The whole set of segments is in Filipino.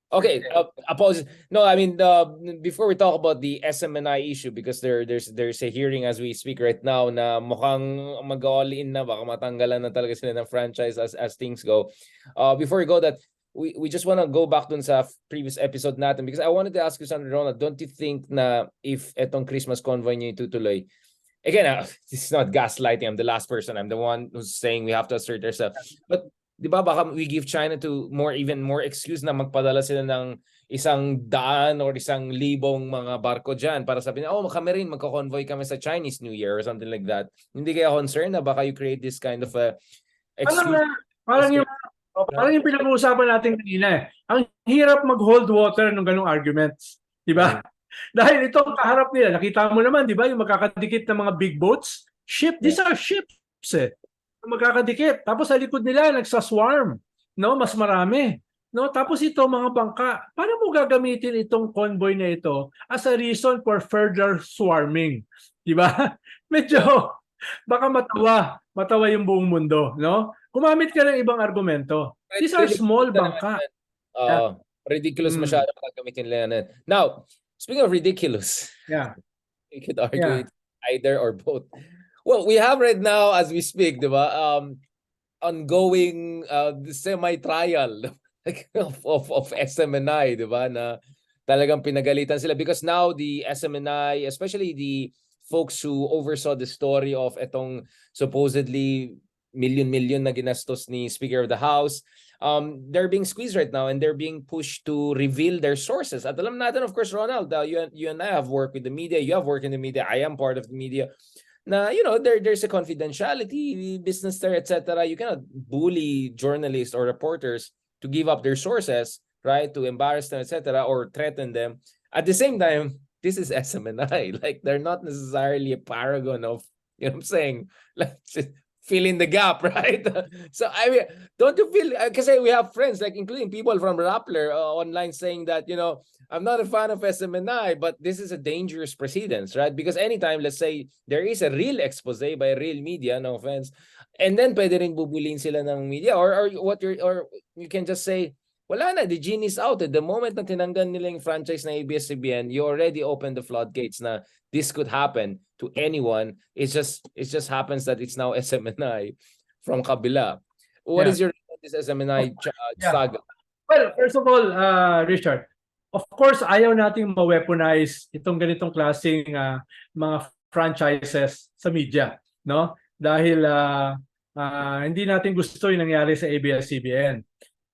Okay, apologies. No, I mean, before we talk about the SMNI issue, because there's a hearing as we speak right now na mukhang mag-all in na, baka matanggalan na talaga sila ng franchise as things go. Before we go that, we just want to go back dun sa previous episode natin, because I wanted to ask you something, Ronald. Don't you think na if etong Christmas convoy niyo itutuloy, again, this is not gaslighting. I'm the last person. I'm the one who's saying we have to assert ourselves. But di ba baka we give China to even more excuse na magpadala sila ng 100 or 1,000 mga barko dyan para sabihin, oh, kami rin, magko-convoy kami sa Chinese New Year or something like that. Hindi kaya concerned na baka you create this kind of excuse? Parang yung pinag-uusapan natin kanina eh. Ang hirap mag-hold water ng ganung arguments. Di ba? Dahil itong kaharap nila, nakita mo naman, di ba, yung magkakadikit ng mga big boats, these are ships eh. Magkakadikit. Tapos sa likod nila, nagsaswarm. No? Mas marami. No? Tapos ito, mga bangka. Paano mo gagamitin itong convoy na ito as a reason for further swarming? Di ba? Medyo, baka matawa yung buong mundo. No? Gumamit ka ng ibang argumento. These are small bangka. Ridiculous masyado gagamitin nila. Now, speaking of ridiculous, you could argue it's either or both. Well, we have right now, as we speak, diba, ongoing semi-trial of SMNI, diba, na talagang pinagalitan sila because now the SMNI, especially the folks who oversaw the story of etong supposedly million na ginastos ni Speaker of the House, they're being squeezed right now and they're being pushed to reveal their sources. At alam natin, of course, Ronald, you and I have worked with the media, you have worked in the media, I am part of the media. Na, you know, there's a confidentiality business there, etc. You cannot bully journalists or reporters to give up their sources, right? To embarrass them, etc. or threaten them. At the same time, this is SMNI. Like, they're not necessarily a paragon of, you know what I'm saying? Like, fill in the gap, right? So, I mean, don't you feel, because we have friends, like including people from Rappler online saying that, you know, I'm not a fan of SMNI, but this is a dangerous precedence, right? Because anytime, let's say, there is a real expose by a real media, no offense, and then pwede rin bubulin sila ng media, or you can just say, wala na, the genie's out. At the moment na tinanggal nila yung franchise na ABS-CBN, you already opened the floodgates na this could happen to anyone. It just happens that it's now SMNI from kabila. What is your this SMNI saga? Well, first of all, Richard, of course, ayaw nating ma-weaponize itong ganitong klaseng mga franchises sa media, no? Dahil hindi natin gusto yung nangyari sa ABS-CBN.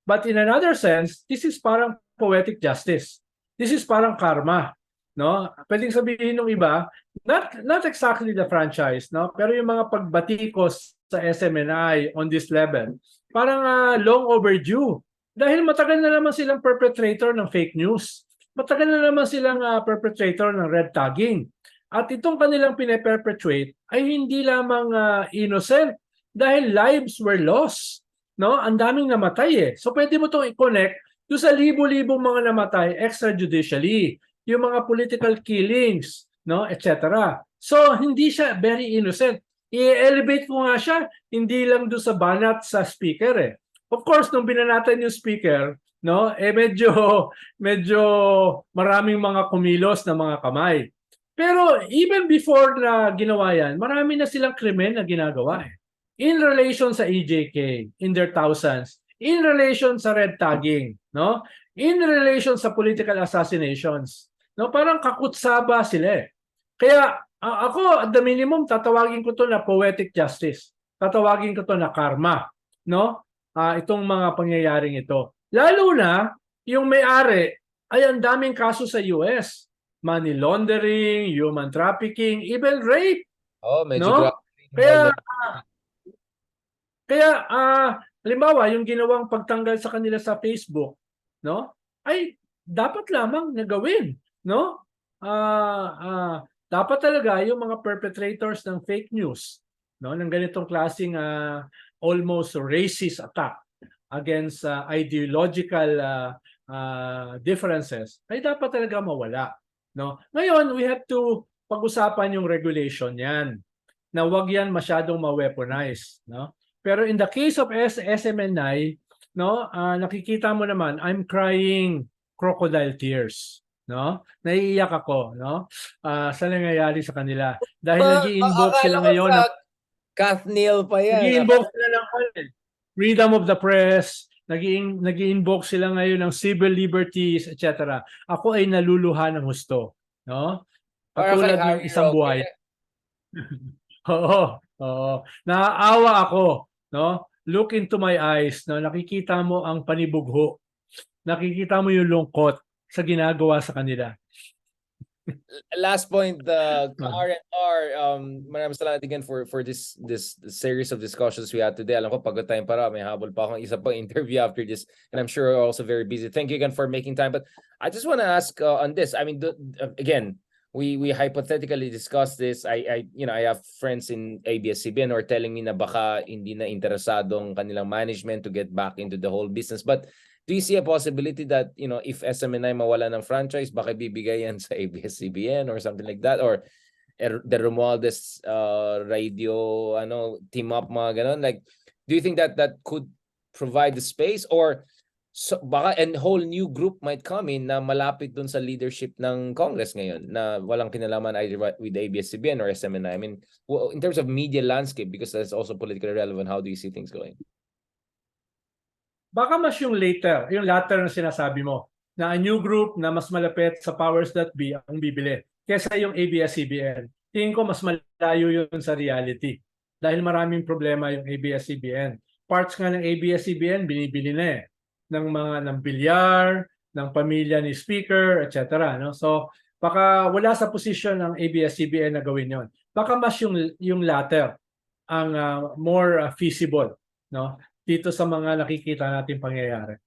But in another sense, this is parang poetic justice. This is parang karma, no? Pwedeng sabihin ng iba, not exactly the franchise, no? Pero yung mga pagbatikos sa SMNI on this level, parang long overdue. Dahil matagal na naman silang perpetrator ng fake news. Matagal na naman silang perpetrator ng red tagging. At itong kanilang pine-perpetrate ay hindi lamang innocent dahil lives were lost. No? Ang daming namatay eh. So pwede mo itong i-connect doon sa libo-libong mga namatay extrajudicially, yung mga political killings, no, etc. So hindi siya very innocent. I-elevate ko nga siya, hindi lang doon sa banat sa speaker eh. Of course, nung binanatan yung speaker, no, medyo maraming mga kumilos na mga kamay. Pero even before na ginawa yan, marami na silang krimen na ginagawa eh. In relation sa EJK, in their thousands, in relation sa red tagging, no? In relation sa political assassinations, no? Parang kakutsaba sila eh. Kaya ako, at the minimum, tatawagin ko to na poetic justice. Tatawagin ko to na karma, no? Itong mga pangyayaring ito. Lalo na, yung may-ari ay ang daming kaso sa US. Money laundering, human trafficking, even rape. Oh, medyo no? Kaya halimbawa, yung ginawang pagtanggal sa kanila sa Facebook, no? Ay dapat lamang nagawin, no? Dapat talaga yung mga perpetrators ng fake news, no, ng ganitong klaseng almost racist attack against ideological differences ay dapat talaga mawala, no? Ngayon, we have to pag-usapan yung regulation yan, na wag yan masyadong ma-weaponize, no? Pero in the case of SMNI, no? Nakikita mo naman, I'm crying crocodile tears, no? Naiiyak ako, no? Sa nangyayari sa kanila. Dahil nag-i-invoke Akala sila ko ngayon sa ng Kathniel pa yan. nag-i-invoke sila ng freedom of the press, nag-i-invoke sila ngayon ng civil liberties, etc. Ako ay naluluha ng husto, no? Para kay Katulad ng Harry isang Roque. buhay. Oo, oo. Naaawa ako, no? Look into my eyes, no? Nakikita mo ang panibugho. Nakikita mo yung lungkot sa ginagawa sa kanila. Last point, R&R, maraming salamat again for this series of discussions we had today. Alam ko pagod tayong para, may habol pa akong isa pang interview after this, and I'm sure you're also very busy. Thank you again for making time. But I just want to ask on this. I mean, again, we hypothetically discussed this. I have friends in ABS-CBN who are telling me na baka hindi na interesadong kanilang management to get back into the whole business. But do you see a possibility that, if SMNI mawala ng franchise, baka bibigay yan sa ABS-CBN or something like that? Or the Romualdez radio team up, mga ganon? Like, do you think that could provide the space? Or baka a whole new group might come in na malapit dun sa leadership ng Congress ngayon na walang kinalaman either with ABS-CBN or SMNI? I mean, in terms of media landscape, because that's also politically relevant, how do you see things going? Baka mas yung latter na sinasabi mo, na a new group na mas malapit sa powers that be ang bibili kesa yung ABS-CBN. Tingin ko mas malayo yun sa reality dahil maraming problema yung ABS-CBN. Parts nga ng ABS-CBN binibili na ng bilyar, ng pamilya ni speaker, etc. No? So baka wala sa posisyon ng ABS-CBN na gawin yon. Baka mas yung latter ang more feasible, no? Dito sa mga nakikita nating pangyayari.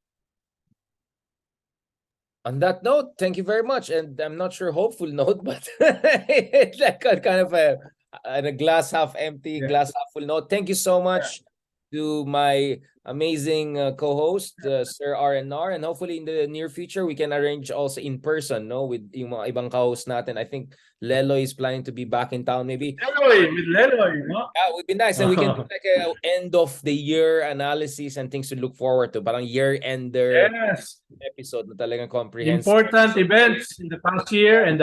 On that note, thank you very much. And I'm not sure hopeful note, but it's like a kind of a glass half empty, glass half full note. Thank you so much to my amazing co-host, Sir R&R. And hopefully in the near future, we can arrange also in person, no, with yung mga ibang co-host natin. I think Leloy is planning to be back in town maybe. With Leloy, no? Yeah, it would be nice. And we can do like a end of the year analysis and things to look forward to. Parang year-ender episode na talagang comprehensive. Important events in the past year and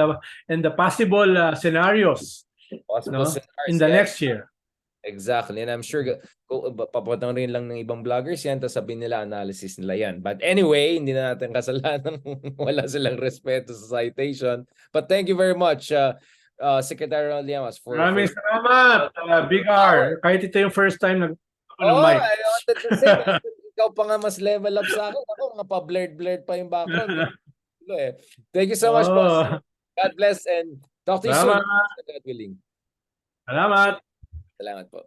the possible scenarios, in the next year. Exactly. And I'm sure papanoorin lang ng ibang vloggers yan, tapos sabihin nila analysis nila yan. But anyway, hindi na natin kasalanan wala silang respeto sa citation. But thank you very much, Secretary Ronald Llamas. Maraming salamat, Big R. Kahit ito yung first time na mic. I wanted to say, ikaw pa nga mas level up sa akin. Ako, mga pa-blurred pa yung background. Thank you so much, boss. God bless and talk to you soon. God willing. Salamat. Salamat po.